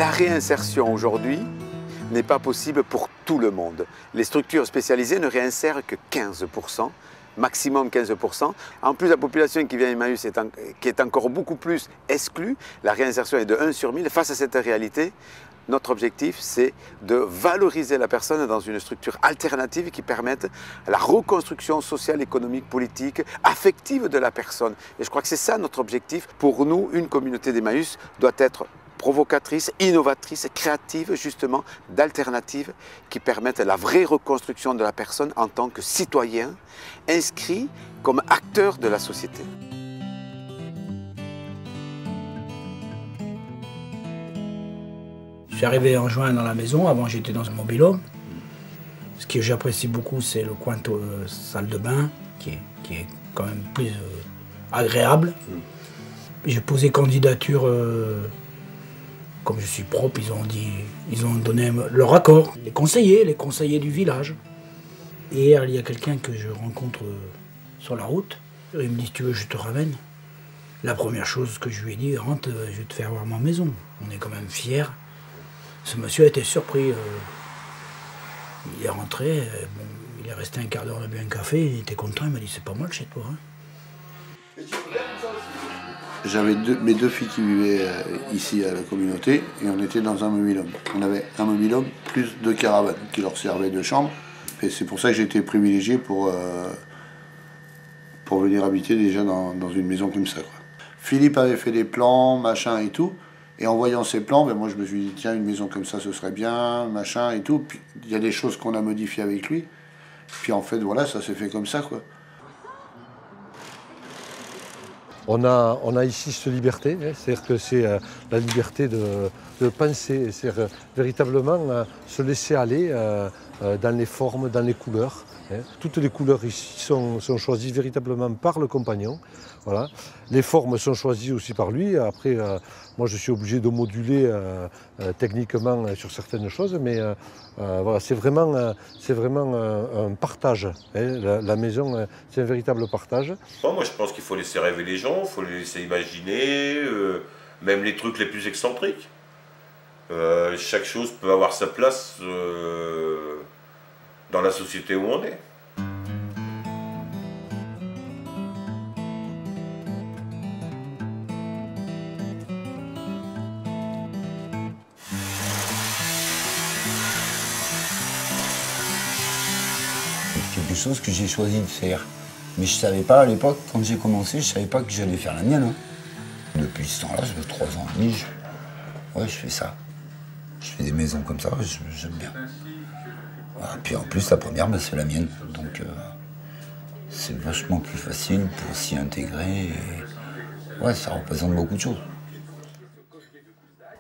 La réinsertion aujourd'hui n'est pas possible pour tout le monde. Les structures spécialisées ne réinsèrent que 15%, maximum 15%. En plus, la population qui vient à Emmaüs qui est encore beaucoup plus exclue, la réinsertion est de 1 sur 1000. Face à cette réalité, notre objectif, c'est de valoriser la personne dans une structure alternative qui permette la reconstruction sociale, économique, politique, affective de la personne. Et je crois que c'est ça notre objectif. Pour nous, une communauté d'Emmaüs doit être provocatrice, innovatrice, créative, justement, d'alternatives qui permettent la vraie reconstruction de la personne en tant que citoyen, inscrit comme acteur de la société. Je suis arrivé en juin dans la maison, avant j'étais dans un mobil-home. Ce que j'apprécie beaucoup, c'est le coin salle de bain, qui est quand même plus agréable. J'ai posé candidature, comme je suis propre, ils ont donné leur accord. Les conseillers du village. Et hier, il y a quelqu'un que je rencontre sur la route. Il me dit, si tu veux, je te ramène. La première chose que je lui ai dit, rentre, je vais te faire voir ma maison. On est quand même fiers. Ce monsieur a été surpris. Il est rentré, bon, il est resté un quart d'heure, on a bu un café, il était content, il m'a dit c'est pas mal chez toi. Hein. J'avais mes deux filles qui vivaient ici à la communauté et on était dans un mobil-home. On avait un mobil-home plus 2 caravanes qui leur servaient de chambre. Et c'est pour ça que j'ai été privilégié pour venir habiter déjà dans une maison comme ça, quoi. Philippe avait fait des plans, machin et tout. Et en voyant ces plans, ben moi je me suis dit, tiens, une maison comme ça, ce serait bien, machin et tout. Puis il y a des choses qu'on a modifiées avec lui. Puis en fait, voilà, ça s'est fait comme ça, quoi. On a ici cette liberté, hein, c'est-à-dire que c'est la liberté de penser, c'est-à-dire véritablement se laisser aller dans les formes, dans les couleurs. Hein. Toutes les couleurs ici sont choisies véritablement par le compagnon. Voilà. Les formes sont choisies aussi par lui. Après, moi je suis obligé de moduler techniquement sur certaines choses, mais voilà, c'est vraiment un partage. Hein. La maison, c'est un véritable partage. Bon, moi je pense qu'il faut laisser rêver les gens, il faut les laisser imaginer, même les trucs les plus excentriques. Chaque chose peut avoir sa place dans la société où on est. Quelque chose que j'ai choisi de faire. Mais je savais pas à l'époque, quand j'ai commencé, je savais pas que j'allais faire la mienne. Hein. Depuis ce temps-là, ça fait 3 ans et demi, je fais ça. Je fais des maisons comme ça, j'aime bien. Voilà. Puis en plus, la première, bah, c'est la mienne. Donc c'est vachement plus facile pour s'y intégrer. Et... ouais, ça représente beaucoup de choses.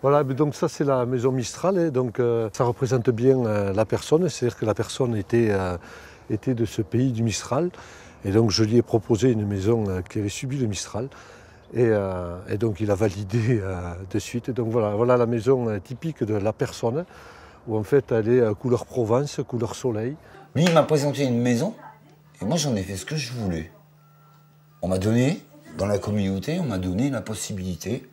Voilà, donc ça c'est la maison Mistral, et donc ça représente bien la personne, c'est-à-dire que la personne était de ce pays du Mistral, et donc je lui ai proposé une maison qui avait subi le Mistral, et donc il a validé de suite. Donc voilà la maison typique de la personne, où en fait elle est couleur Provence, couleur soleil. Lui il m'a présenté une maison, et moi j'en ai fait ce que je voulais. On m'a donné, dans la communauté, on m'a donné la possibilité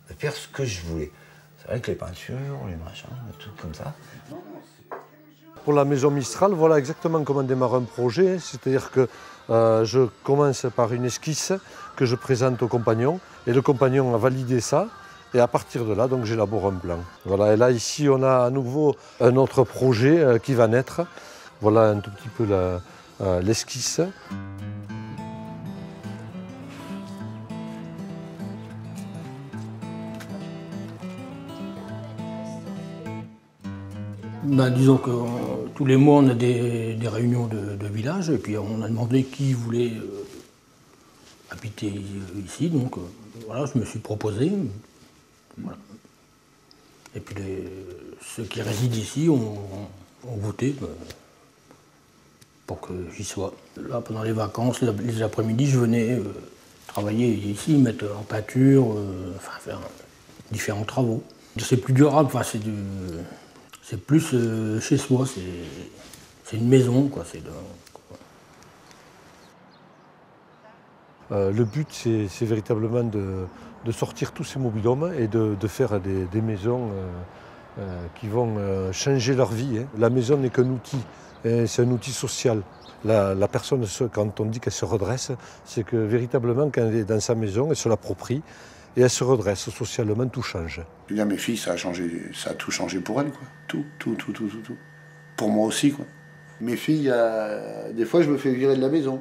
de faire ce que je voulais. C'est vrai que les peintures, les machins, tout comme ça. Pour la maison Mistral, voilà exactement comment démarre un projet. C'est-à-dire que je commence par une esquisse que je présente au compagnon, et le compagnon a validé ça, et à partir de là, donc j'élabore un plan. Voilà, et là ici on a à nouveau un autre projet qui va naître. Voilà un tout petit peu l'esquisse. Ben, disons que tous les mois on a des réunions de village, et puis on a demandé qui voulait habiter ici, donc voilà, je me suis proposé. Voilà. Et puis ceux qui résident ici ont voté pour que j'y sois. Là, pendant les vacances, les après-midi, je venais travailler ici, mettre en peinture, enfin faire différents travaux. C'est plus durable, enfin c'est plus chez soi, c'est une maison, quoi. Le but, c'est véritablement de sortir tous ces mobil-homes et de faire des maisons qui vont changer leur vie. Hein. La maison n'est qu'un outil, c'est un outil social. La personne, quand on dit qu'elle se redresse, c'est que véritablement, quand elle est dans sa maison, elle se l'approprie et elle se redresse. Socialement, tout change. Je veux dire, mes filles, ça a tout changé pour elles, quoi. Tout. Pour moi aussi, quoi. Mes filles, des fois, je me fais virer de la maison.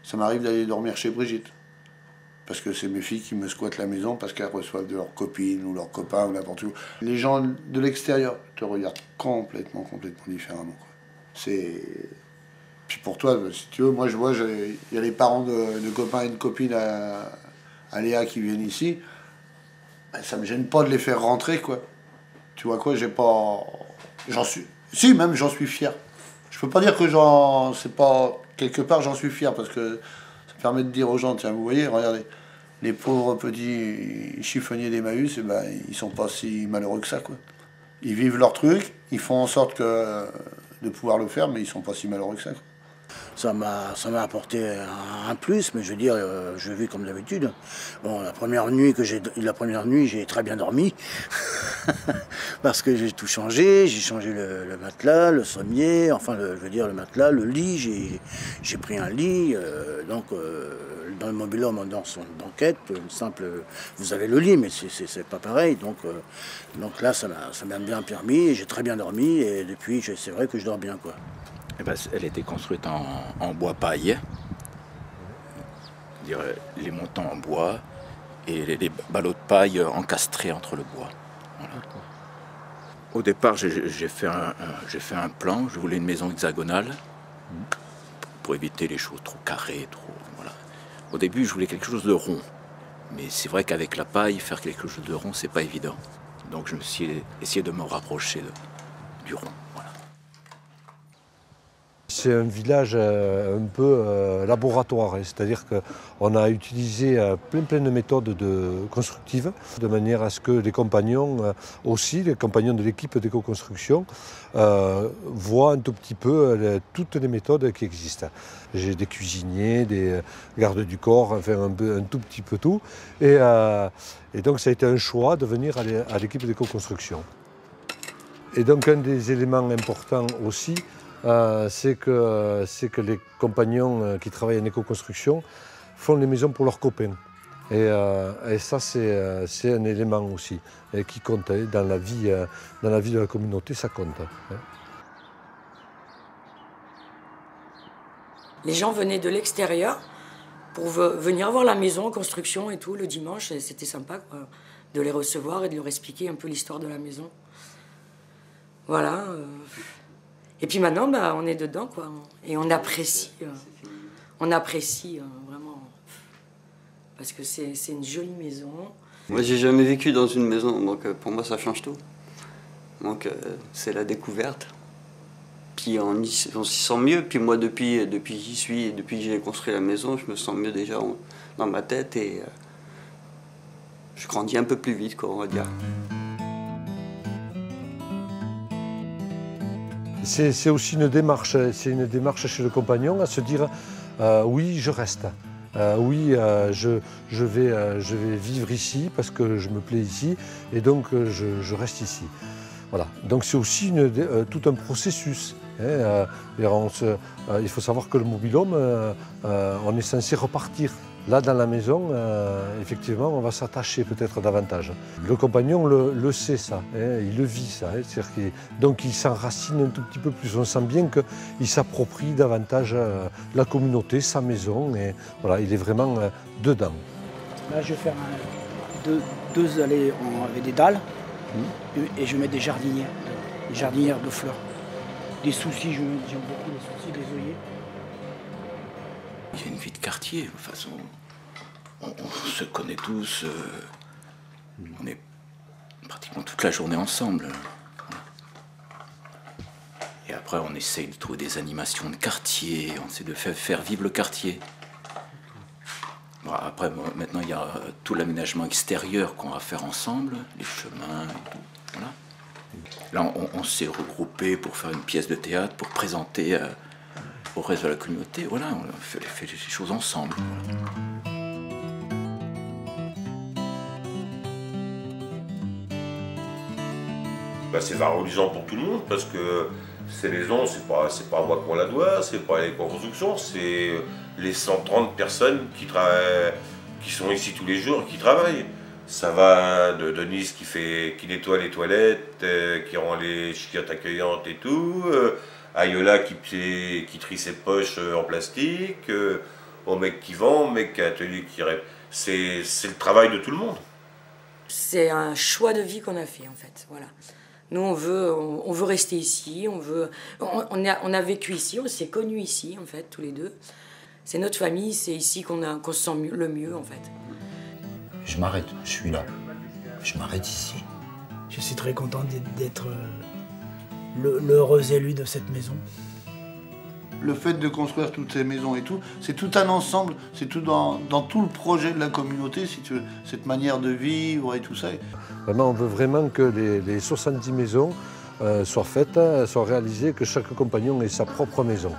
Ça m'arrive d'aller dormir chez Brigitte. Parce que c'est mes filles qui me squattent la maison parce qu'elles reçoivent de leurs copines ou leurs copains ou n'importe où. Les gens de l'extérieur te regardent complètement différemment, quoi. Puis pour toi, si tu veux, moi je vois, il y a les parents de copains et de copines à Léa qui viennent ici. Ben, ça me gêne pas de les faire rentrer, quoi. Tu vois quoi, si, même j'en suis fier. Je peux pas dire que c'est pas... Quelque part, j'en suis fier parce que ça permet de dire aux gens, tiens, vous voyez, regardez, les pauvres petits chiffonniers d'Emmaüs, ben, ils sont pas si malheureux que ça, quoi. Ils vivent leur truc, ils font en sorte de pouvoir le faire, mais ils sont pas si malheureux que ça, quoi. Ça m'a apporté un plus, mais je veux dire, je vis comme d'habitude. Bon, la première nuit, j'ai très bien dormi. Parce que j'ai tout changé. J'ai changé le matelas, le sommier, enfin, le matelas, le lit. J'ai pris un lit. Dans le mobil-home, dans son banquette, une simple... Vous avez le lit, mais c'est pas pareil. Donc là, ça m'a bien permis. J'ai très bien dormi. Et depuis, c'est vrai que je dors bien, quoi. Eh ben, elle était construite en bois paille, les montants en bois et les ballots de paille encastrés entre le bois. Voilà. Au départ, j'ai fait un plan, je voulais une maison hexagonale pour éviter les choses trop carrées. Voilà. Au début, je voulais quelque chose de rond, mais c'est vrai qu'avec la paille, faire quelque chose de rond, c'est pas évident. Donc je me suis essayé de me rapprocher du rond. Voilà. C'est un village un peu laboratoire, hein, c'est-à-dire qu'on a utilisé plein de méthodes constructives, de manière à ce que les compagnons aussi, les compagnons de l'équipe d'éco-construction, voient un tout petit peu toutes les méthodes qui existent. J'ai des cuisiniers, des gardes du corps, enfin un tout petit peu tout. Et donc ça a été un choix de venir à l'équipe d'éco-construction. Et donc un des éléments importants aussi, c'est que les compagnons qui travaillent en éco-construction font les maisons pour leurs copains. Et ça, c'est un élément aussi qui compte dans la vie de la communauté, ça compte. Les gens venaient de l'extérieur pour venir voir la maison en construction et tout le dimanche. Et c'était sympa, quoi, de les recevoir et de leur expliquer un peu l'histoire de la maison. Voilà. Et puis maintenant, on est dedans, quoi. Et on apprécie vraiment. Parce que c'est une jolie maison. Moi, j'ai jamais vécu dans une maison, donc pour moi, ça change tout. Donc, c'est la découverte. Puis on s'y sent mieux. Puis moi, depuis que j'ai construit la maison, je me sens mieux déjà dans ma tête et je grandis un peu plus vite, quoi, on va dire. C'est aussi une démarche chez le compagnon à se dire oui, je reste. Oui, je vais vivre ici parce que je me plais ici et donc je reste ici. Voilà. Donc c'est aussi tout un processus. Hein, il faut savoir que le mobil-home, on est censé repartir. Là, dans la maison, effectivement, on va s'attacher peut-être davantage. Le compagnon le sait, ça, hein, il le vit, ça. Hein, donc il s'enracine un tout petit peu plus. On sent bien qu'il s'approprie davantage la communauté, sa maison. Et voilà, il est vraiment dedans. Là, je vais faire deux allées avec des dalles et je mets des jardinières de fleurs. Des soucis, j'aime beaucoup les soucis, des œillets. Il y a une vie de quartier, de toute façon, on se connaît tous, on est pratiquement toute la journée ensemble. Et après, on essaye de trouver des animations de quartier, on essaie de faire vivre le quartier. Bon, après, maintenant, il y a tout l'aménagement extérieur qu'on va faire ensemble, les chemins et tout. Voilà. Là, on s'est regroupés pour faire une pièce de théâtre, pour présenter au reste de la communauté. Voilà, on fait les choses ensemble. Voilà. c'est valorisant pour tout le monde parce que ces maisons, c'est pas à moi qu'on la doit, c'est pas les constructions, c'est les 130 personnes qui sont ici tous les jours et qui travaillent. Ça va de Denise qui nettoie les toilettes, qui rend les chiottes accueillantes et tout, à Yola qui trie ses poches en plastique, au mec qui vend, au mec qui a atelier qui répare. C'est le travail de tout le monde. C'est un choix de vie qu'on a fait en fait, voilà. Nous on veut rester ici, on a vécu ici, on s'est connus ici en fait tous les deux. C'est notre famille, c'est ici qu'on se sent le mieux en fait. Je m'arrête, je suis là. Je m'arrête ici. Je suis très content d'être l'heureux élu de cette maison. Le fait de construire toutes ces maisons et tout, c'est tout un ensemble, c'est tout dans tout le projet de la communauté, si tu veux, cette manière de vivre et tout ça. Vraiment, on veut vraiment que les 70 maisons soient faites, soient réalisées, que chaque compagnon ait sa propre maison.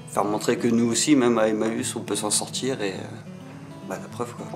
Faire montrer que nous aussi, même à Emmaüs, on peut s'en sortir et la preuve quoi.